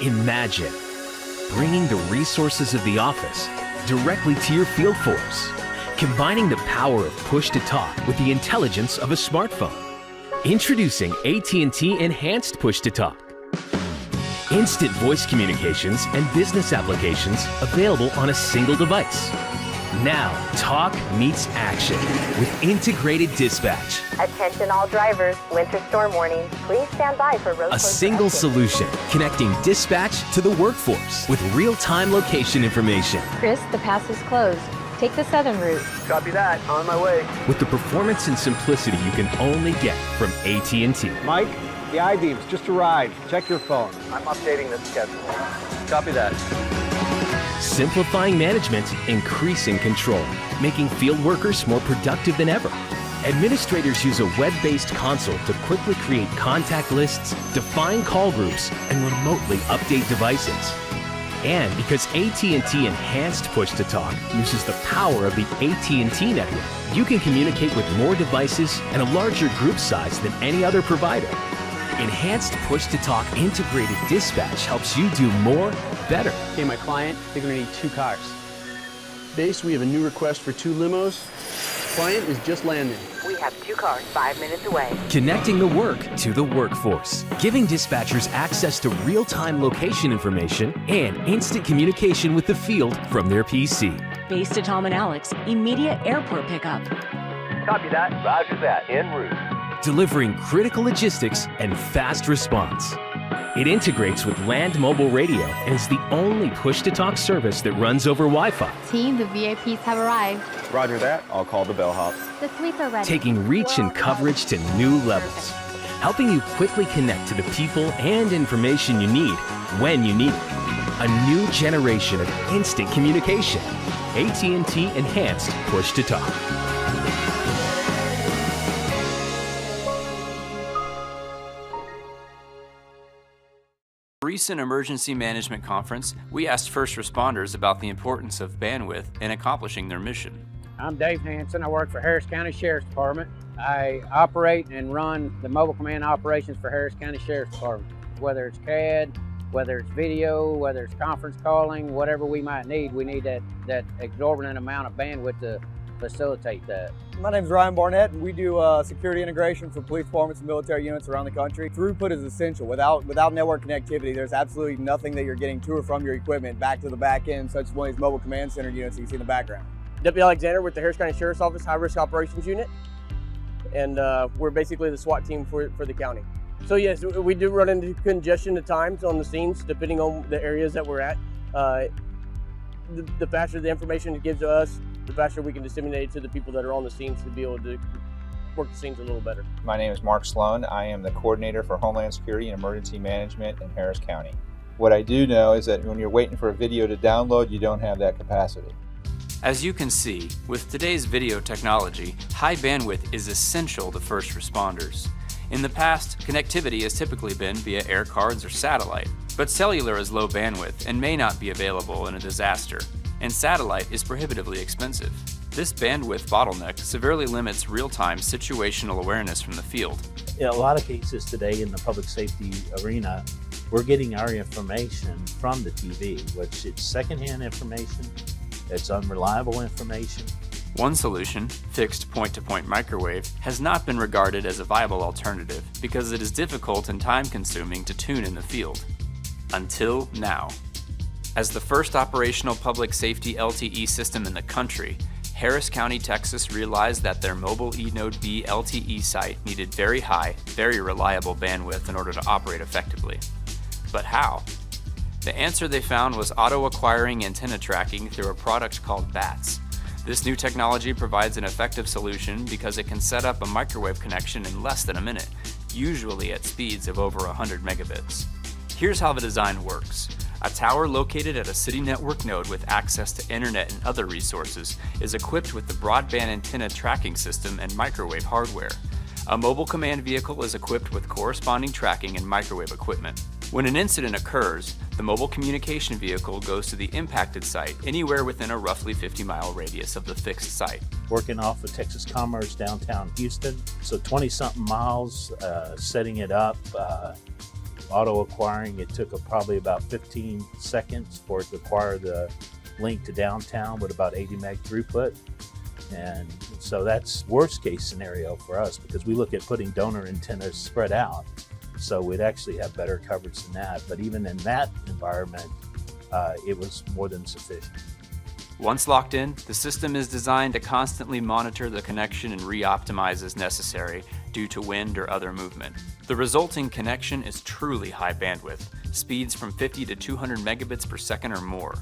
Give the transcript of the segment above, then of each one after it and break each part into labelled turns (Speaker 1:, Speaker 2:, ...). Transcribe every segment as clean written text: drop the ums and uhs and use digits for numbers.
Speaker 1: Imagine bringing the resources of the office directly to your field force, combining the power of push-to-talk with the intelligence of a smartphone. Introducing AT&T Enhanced Push-to-Talk. Instant voice communications and business applications available on a single device. Now, talk meets action with integrated dispatch.
Speaker 2: Attention all drivers, winter storm warning. Please stand by for road
Speaker 1: A single solution connecting dispatch to the workforce with real-time location information.
Speaker 2: Chris, the pass is closed. Take the southern route.
Speaker 3: Copy that. On my way.
Speaker 1: With the performance and simplicity you can only get from AT&T.
Speaker 3: Mike, the I-beams just arrived. Check your phone. I'm updating the schedule. Copy that.
Speaker 1: Simplifying management, increasing control, making field workers more productive than ever. Administrators use a web-based console to quickly create contact lists, define call groups, and remotely update devices. And because AT&T Enhanced Push-to-Talk uses the power of the AT&T network, you can communicate with more devices and a larger group size than any other provider. Enhanced Push-to-Talk integrated dispatch helps you do more, better.
Speaker 4: Okay, my client, they're gonna need 2 cars. Base, we have a new request for 2 limos. Client is just landing.
Speaker 2: We have 2 cars 5 minutes away.
Speaker 1: Connecting the work to the workforce, giving dispatchers access to real-time location information and instant communication with the field from their PC.
Speaker 5: Base to Tom and Alex, immediate airport pickup.
Speaker 3: Copy that. Roger that. En route.
Speaker 1: Delivering critical logistics and fast response. It integrates with land mobile radio and is the only push-to-talk service that runs over Wi-Fi.
Speaker 6: Team, the VIPs have arrived.
Speaker 3: Roger that. I'll call the bellhop.
Speaker 6: The suites are ready.
Speaker 1: Taking reach and coverage to new levels. Helping you quickly connect to the people and information you need when you need it. A new generation of instant communication. AT&T Enhanced Push-to-Talk.
Speaker 7: Recent emergency management conference, we asked first responders about the importance of bandwidth in accomplishing their mission.
Speaker 8: I'm Dave Hanson. I work for Harris County Sheriff's Department. I operate and run the mobile command operations for Harris County Sheriff's Department. Whether it's CAD, whether it's video, whether it's conference calling, whatever we might need, we need that exorbitant amount of bandwidth to facilitate that.
Speaker 9: My name is Ryan Barnett, and we do security integration for police departments and military units around the country. Throughput is essential. Without network connectivity, there's absolutely nothing that you're getting to or from your equipment back to the back end, such as one of these mobile command center units that you see in the background.
Speaker 10: Deputy Alexander with the Harris County Sheriff's Office High Risk Operations Unit, and we're basically the SWAT team for the county. So yes, we do run into congestion at times on the scenes, depending on the areas that we're at. The faster the information it gives to us, the faster we can disseminate it to the people that are on the scenes to be able to work the scenes a little better.
Speaker 11: My name is Mark Sloan. I am the coordinator for Homeland Security and Emergency Management in Harris County. What I do know is that when you're waiting for a video to download, you don't have that capacity.
Speaker 7: As you can see, with today's video technology, high bandwidth is essential to first responders. In the past, connectivity has typically been via air cards or satellite, but cellular is low bandwidth and may not be available in a disaster, and satellite is prohibitively expensive. This bandwidth bottleneck severely limits real-time situational awareness from the field.
Speaker 12: In a lot of cases today in the public safety arena, we're getting our information from the TV, which is secondhand information, it's unreliable information.
Speaker 7: One solution, fixed point-to-point microwave, has not been regarded as a viable alternative because it is difficult and time-consuming to tune in the field. Until now. As the first operational public safety LTE system in the country, Harris County, Texas realized that their mobile eNode B LTE site needed very high, very reliable bandwidth in order to operate effectively. But how? The answer they found was auto-acquiring antenna tracking through a product called BATS. This new technology provides an effective solution because it can set up a microwave connection in less than a minute, usually at speeds of over 100 megabits. Here's how the design works. A tower located at a city network node with access to internet and other resources is equipped with the broadband antenna tracking system and microwave hardware. A mobile command vehicle is equipped with corresponding tracking and microwave equipment. When an incident occurs, the mobile communication vehicle goes to the impacted site anywhere within a roughly 50-mile radius of the fixed site.
Speaker 12: Working off of Texas Commerce, downtown Houston, so 20-something miles, setting it up. auto acquiring. It took probably about 15 seconds for it to acquire the link to downtown with about 80 meg throughput. And so that's worst case scenario for us, because we look at putting donor antennas spread out. So we'd actually have better coverage than that. But even in that environment, it was more than sufficient.
Speaker 7: Once locked in, the system is designed to constantly monitor the connection and re-optimize as necessary due to wind or other movement. The resulting connection is truly high bandwidth, speeds from 50 to 200 megabits per second or more.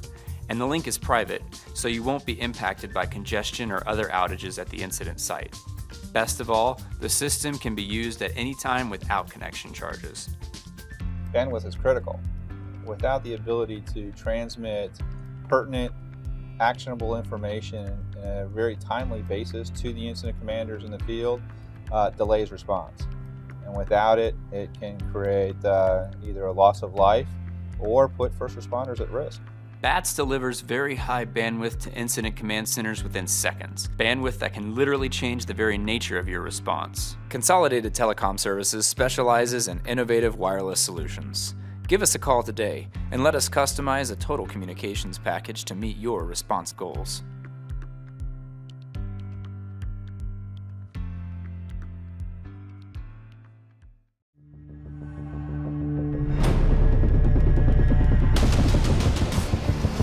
Speaker 7: And the link is private, so you won't be impacted by congestion or other outages at the incident site. Best of all, the system can be used at any time without connection charges.
Speaker 11: Bandwidth is critical. Without the ability to transmit pertinent, actionable information in a very timely basis to the incident commanders in the field, delays response. And without it, it can create either a loss of life or put first responders at risk.
Speaker 7: BATS delivers very high bandwidth to incident command centers within seconds, bandwidth that can literally change the very nature of your response. Consolidated Telecom Services specializes in innovative wireless solutions. Give us a call today and let us customize a total communications package to meet your response goals.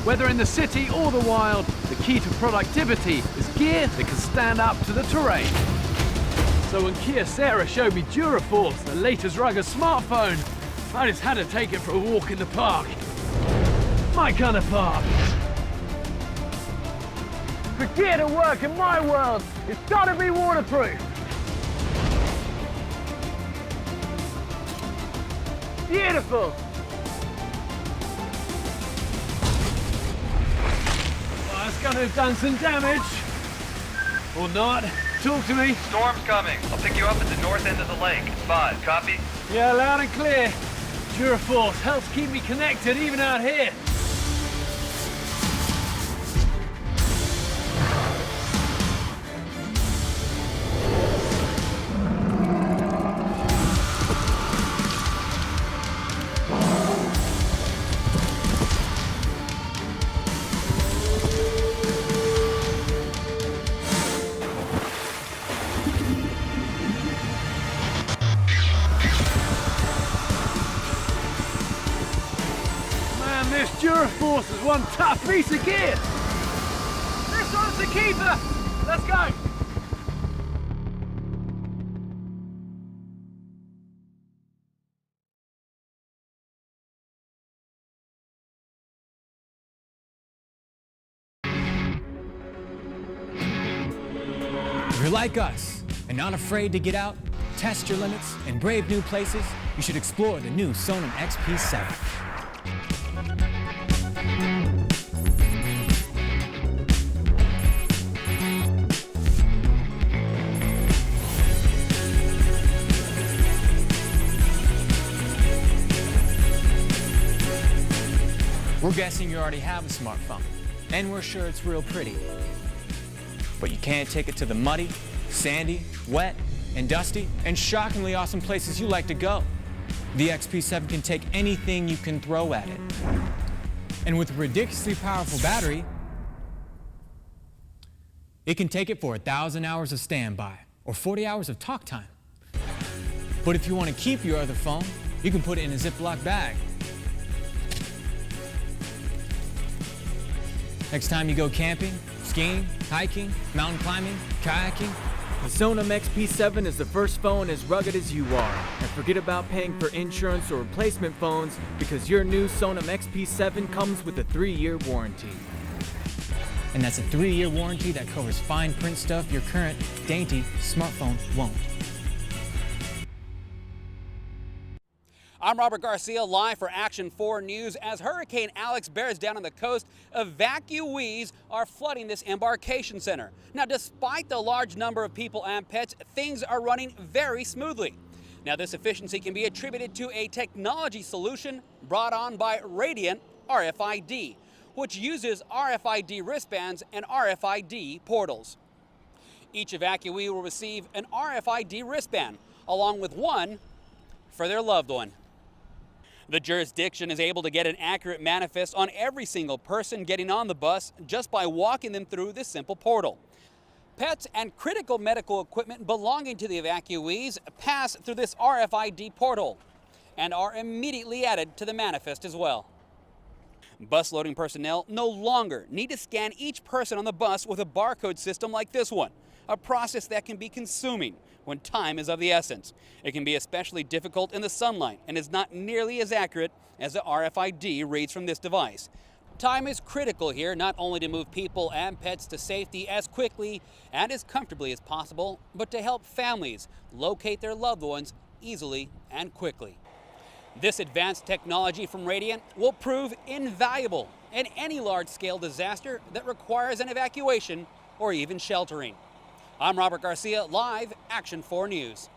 Speaker 13: Whether in the city or the wild, the key to productivity is gear that can stand up to the terrain. So when Kyocera showed me Duraforce, the latest rugged smartphone, I just had to take it for a walk in the park. My kind of park. For gear to work in my world, it's gotta be waterproof. Beautiful. That's gonna have done some damage. Or not. Talk to me.
Speaker 14: Storm's coming. I'll pick you up at the north end of the lake. 5, copy?
Speaker 13: Yeah, loud and clear. Duraforce helps keep me connected even out here. This Duraforce is one tough piece of gear. This one's the keeper. Let's go.
Speaker 15: If you're like us and not afraid to get out, test your limits, and brave new places, you should explore the new Sonim XP7. We're guessing you already have a smartphone, and we're sure it's real pretty. But you can't take it to the muddy, sandy, wet, and dusty, and shockingly awesome places you like to go. The XP7 can take anything you can throw at it. And with a ridiculously powerful battery, it can take it for 1,000 hours of standby, or 40 hours of talk time. But if you want to keep your other phone, you can put it in a Ziploc bag. Next time you go camping, skiing, hiking, mountain climbing, kayaking,
Speaker 16: the Sonim XP7 is the first phone as rugged as you are. And forget about paying for insurance or replacement phones, because your new Sonim XP7 comes with a 3-year warranty.
Speaker 15: And that's a 3-year warranty that covers fine print stuff your current, dainty smartphone won't.
Speaker 17: I'm Robert Garcia, live for Action 4 News. As Hurricane Alex bears down on the coast, evacuees are flooding this embarkation center. Now, despite the large number of people and pets, things are running very smoothly. Now, this efficiency can be attributed to a technology solution brought on by Radiant RFID, which uses RFID wristbands and RFID portals. Each evacuee will receive an RFID wristband, along with one for their loved one. The jurisdiction is able to get an accurate manifest on every single person getting on the bus just by walking them through this simple portal. Pets and critical medical equipment belonging to the evacuees pass through this RFID portal and are immediately added to the manifest as well. Bus loading personnel no longer need to scan each person on the bus with a barcode system like this one, a process that can be consuming when time is of the essence. It can be especially difficult in the sunlight and is not nearly as accurate as the RFID reads from this device. Time is critical here, not only to move people and pets to safety as quickly and as comfortably as possible, but to help families locate their loved ones easily and quickly. This advanced technology from Radiant will prove invaluable in any large-scale disaster that requires an evacuation or even sheltering. I'm Robert Garcia, live Action 4 News.